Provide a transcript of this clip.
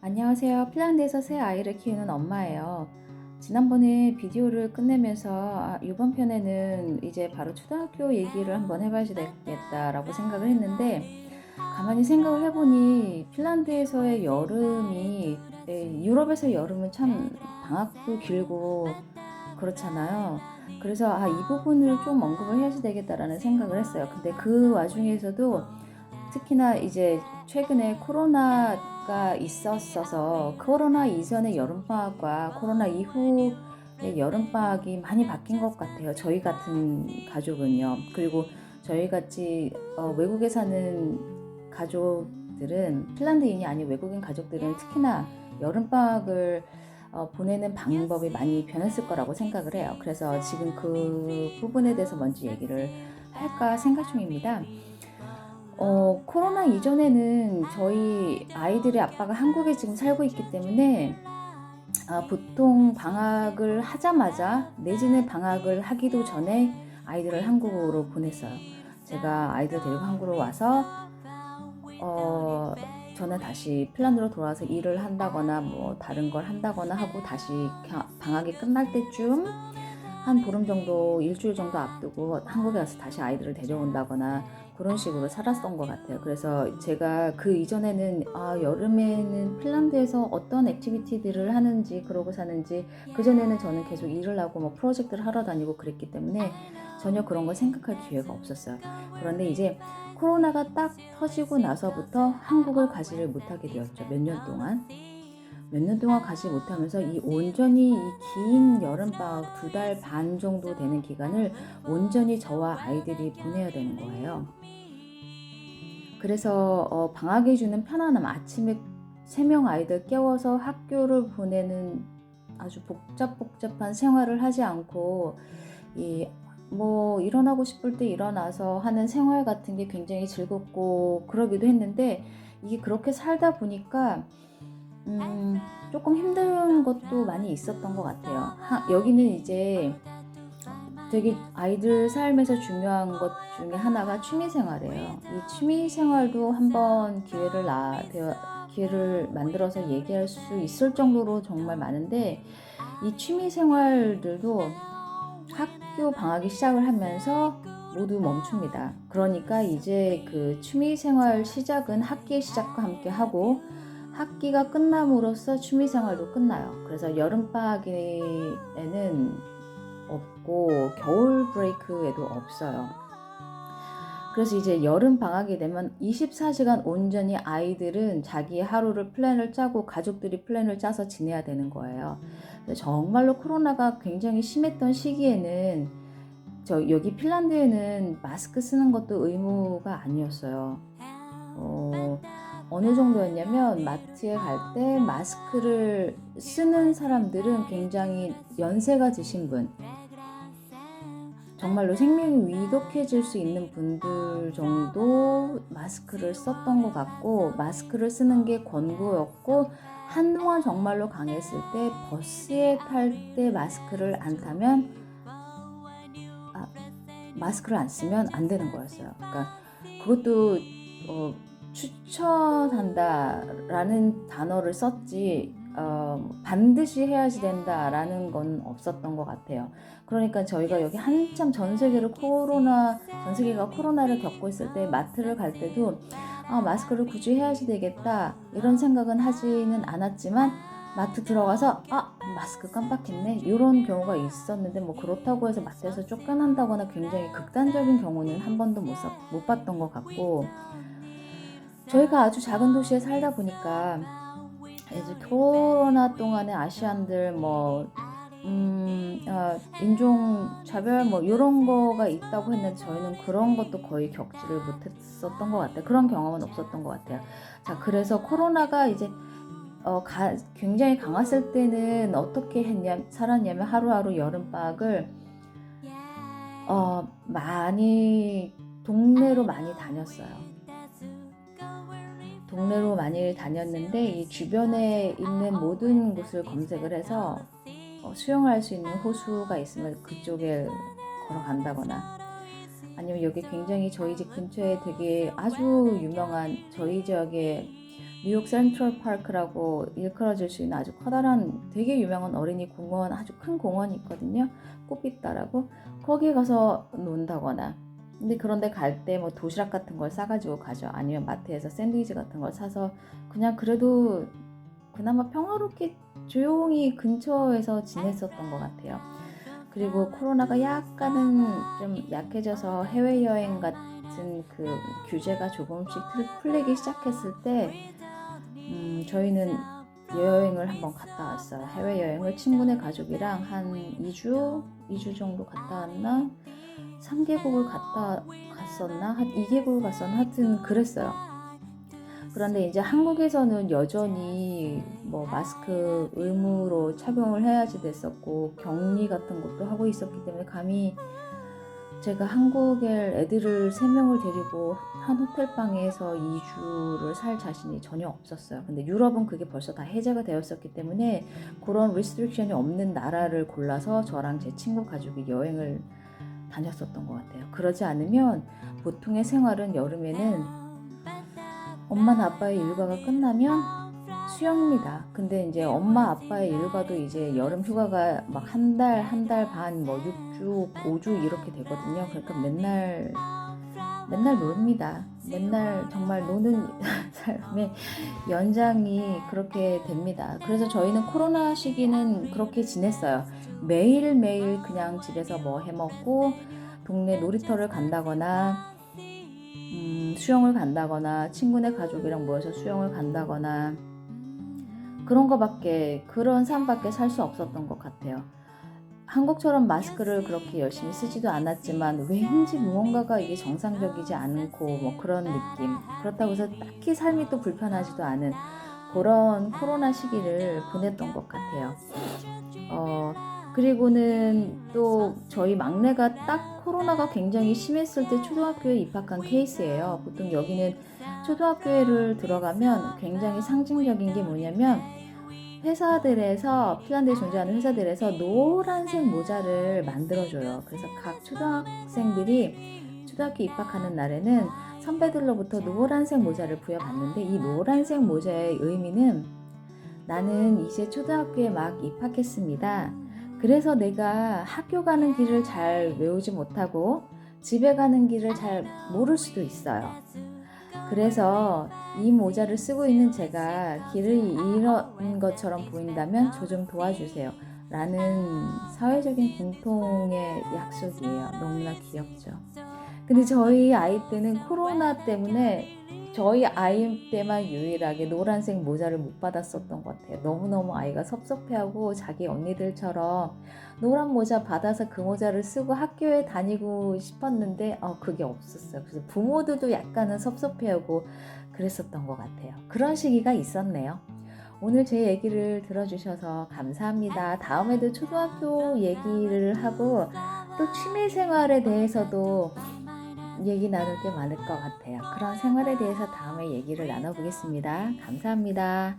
안녕하세요. 핀란드에서 새 아이를 키우는 엄마예요. 지난번에 비디오를 끝내면서 이번 편에는 이제 바로 초등학교 얘기를 한번 해봐야 되겠다라고 생각을 했는데 가만히 생각을 해보니 핀란드에서의 여름이 유럽에서 여름은 참 방학도 길고 그렇잖아요. 그래서 이 부분을 좀 언급을 해야 되겠다라는 생각을 했어요. 근데 그 와중에서도 특히나 이제 최근에 코로나가 있었어서 코로나 이전의 여름방학과 코로나 이후의 여름방학이 많이 바뀐 것 같아요. 저희 같은 가족은요. 그리고 저희 같이 외국에 사는 가족들은 핀란드인이 아닌 외국인 가족들은 특히나 여름방학을 보내는 방법이 많이 변했을 거라고 생각을 해요. 그래서 지금 그 부분에 대해서 먼저 얘기를 할까 생각 중입니다. 코로나 이전에는 저희 아이들의 아빠가 한국에 지금 살고 있기 때문에 보통 방학을 하자마자 내지는 방학을 하기도 전에 아이들을 한국으로 보냈어요. 제가 아이들 데리고 한국으로 와서 저는 다시 핀란드로 돌아와서 일을 한다거나 뭐 다른 걸 한다거나 하고 다시 방학이 끝날 때쯤 한 보름 정도, 일주일 정도 앞두고 한국에 와서 다시 아이들을 데려온다거나 그런 식으로 살았던 것 같아요. 그래서 제가 그 이전에는 여름에는 핀란드에서 어떤 액티비티들을 하는지 그러고 사는지, 그전에는 저는 계속 일을 하고 뭐 프로젝트를 하러 다니고 그랬기 때문에 전혀 그런 걸 생각할 기회가 없었어요. 그런데 이제 코로나가 딱 터지고 나서부터 한국을 가지를 못하게 되었죠. 몇 년 동안 가지 못하면서 이 온전히 이 긴 여름방학 2달 반 정도 되는 기간을 온전히 저와 아이들이 보내야 되는 거예요. 그래서 방학이 주는 편안함, 아침에 3명 아이들 깨워서 학교를 보내는 아주 복잡한 생활을 하지 않고 뭐 일어나고 싶을 때 일어나서 하는 생활 같은 게 굉장히 즐겁고 그러기도 했는데, 이게 그렇게 살다 보니까 조금 힘든 것도 많이 있었던 것 같아요. 여기는 이제 되게 아이들 삶에서 중요한 것 중에 하나가 취미생활이에요. 이 취미생활도 한번 기회를 만들어서 얘기할 수 있을 정도로 정말 많은데, 이 취미생활들도 학교 방학이 시작을 하면서 모두 멈춥니다. 그러니까 이제 그 취미생활 시작은 학기 시작과 함께 하고 학기가 끝남으로써 취미생활도 끝나요. 그래서 여름방학에는 없고 겨울 브레이크에도 없어요. 그래서 이제 여름 방학이 되면 24시간 온전히 아이들은 자기의 하루를 플랜을 짜고 가족들이 플랜을 짜서 지내야 되는 거예요. 정말로 코로나가 굉장히 심했던 시기에는 여기 핀란드에는 마스크 쓰는 것도 의무가 아니었어요. 어느 정도였냐면 마트에 갈 때 마스크를 쓰는 사람들은 굉장히 연세가 드신 분, 정말로 생명이 위독해질 수 있는 분들 정도 마스크를 썼던 것 같고, 마스크를 쓰는 게 권고였고, 한동안 정말로 강했을 때 버스에 탈 때 마스크를 안 쓰면 안 되는 거였어요. 그러니까 그것도 추천한다라는 단어를 썼지 반드시 해야지 된다라는 건 없었던 것 같아요. 그러니까 저희가 여기 한참 전 세계가 코로나를 겪고 있을 때 마트를 갈 때도 마스크를 굳이 해야지 되겠다 이런 생각은 하지는 않았지만, 마트 들어가서 마스크 깜빡했네 이런 경우가 있었는데, 뭐 그렇다고 해서 마트에서 쫓겨난다거나 굉장히 극단적인 경우는 한 번도 못 봤던 것 같고, 저희가 아주 작은 도시에 살다 보니까 이제 코로나 동안에 아시안들 인종차별 이런 거가 있다고 했는데 저희는 그런 것도 거의 겪지를 못했었던 것 같아요. 그런 경험은 없었던 것 같아요. 자, 그래서 코로나가 이제 굉장히 강했을 때는 어떻게 살았냐면 하루하루 여름방학을 동네로 많이 다녔어요. 동네로 많이 다녔는데 이 주변에 있는 모든 곳을 검색을 해서 수영할 수 있는 호수가 있으면 그쪽에 걸어간다거나, 아니면 여기 굉장히 저희 집 근처에 되게 아주 유명한 저희 지역에 뉴욕 센트럴 파크라고 일컬어질 수 있는 아주 커다란 되게 유명한 어린이 공원, 아주 큰 공원이 있거든요. 꽃빛다라고. 거기 가서 논다거나. 근데 그런데 갈 때 뭐 도시락 같은 걸 싸가지고 가죠. 아니면 마트에서 샌드위치 같은 걸 사서 그냥 그래도 그나마 평화롭게 조용히 근처에서 지냈었던 것 같아요. 그리고 코로나가 약간은 좀 약해져서 해외여행 같은 그 규제가 조금씩 풀리기 시작했을 때 저희는 여행을 한번 갔다 왔어요. 해외여행을 친구네 가족이랑 한 2주 정도 갔다 왔나? 3개국을 갔었나? 한 2개국을 갔었나? 하여튼 그랬어요. 그런데 이제 한국에서는 여전히 뭐 마스크 의무로 착용을 해야지 됐었고 격리 같은 것도 하고 있었기 때문에 감히 제가 한국에 애들을 3명을 데리고 한 호텔방에서 2주를 살 자신이 전혀 없었어요. 근데 유럽은 그게 벌써 다 해제가 되었었기 때문에 그런 리스트릭션이 없는 나라를 골라서 저랑 제 친구 가족이 여행을 다녔었던 것 같아요. 그러지 않으면 보통의 생활은 여름에는 엄마나 아빠의 일과가 끝나면 수영입니다. 근데 이제 엄마 아빠의 일과도 이제 여름 휴가가 막 한 달 반, 뭐 6주, 5주 이렇게 되거든요. 그러니까 맨날 놉니다. 맨날 정말 노는 삶의 연장이 그렇게 됩니다. 그래서 저희는 코로나 시기는 그렇게 지냈어요. 매일매일 그냥 집에서 뭐 해먹고 동네 놀이터를 간다거나 수영을 간다거나 친구네 가족이랑 모여서 수영을 간다거나 그런 삶밖에 살 수 없었던 것 같아요. 한국처럼 마스크를 그렇게 열심히 쓰지도 않았지만 왠지 무언가가 이게 정상적이지 않고 뭐 그런 느낌. 그렇다고 해서 딱히 삶이 또 불편하지도 않은 그런 코로나 시기를 보냈던 것 같아요. 그리고는 또 저희 막내가 딱 코로나가 굉장히 심했을 때 초등학교에 입학한 케이스예요. 보통 여기는 초등학교를 들어가면 굉장히 상징적인 게 뭐냐면 회사들에서 핀란드에 존재하는 회사들에서 노란색 모자를 만들어줘요. 그래서 각 초등학생들이 초등학교 입학하는 날에는 선배들로부터 노란색 모자를 부여받는데 이 노란색 모자의 의미는 나는 이제 초등학교에 막 입학했습니다. 그래서 내가 학교 가는 길을 잘 외우지 못하고 집에 가는 길을 잘 모를 수도 있어요. 그래서 이 모자를 쓰고 있는 제가 길을 잃은 것처럼 보인다면 저 좀 도와주세요. 라는 사회적인 공통의 약속이에요. 너무나 귀엽죠. 근데 저희 아이 때는 코로나 때문에 저희 아이 때만 유일하게 노란색 모자를 못 받았었던 것 같아요. 너무너무 아이가 섭섭해하고 자기 언니들처럼 노란 모자 받아서 그 모자를 쓰고 학교에 다니고 싶었는데 그게 없었어요. 그래서 부모들도 약간은 섭섭해하고 그랬었던 것 같아요. 그런 시기가 있었네요. 오늘 제 얘기를 들어주셔서 감사합니다. 다음에도 초등학교 얘기를 하고 또 취미생활에 대해서도 얘기 나눌 게 많을 것 같아요. 그런 생활에 대해서 다음에 얘기를 나눠보겠습니다. 감사합니다.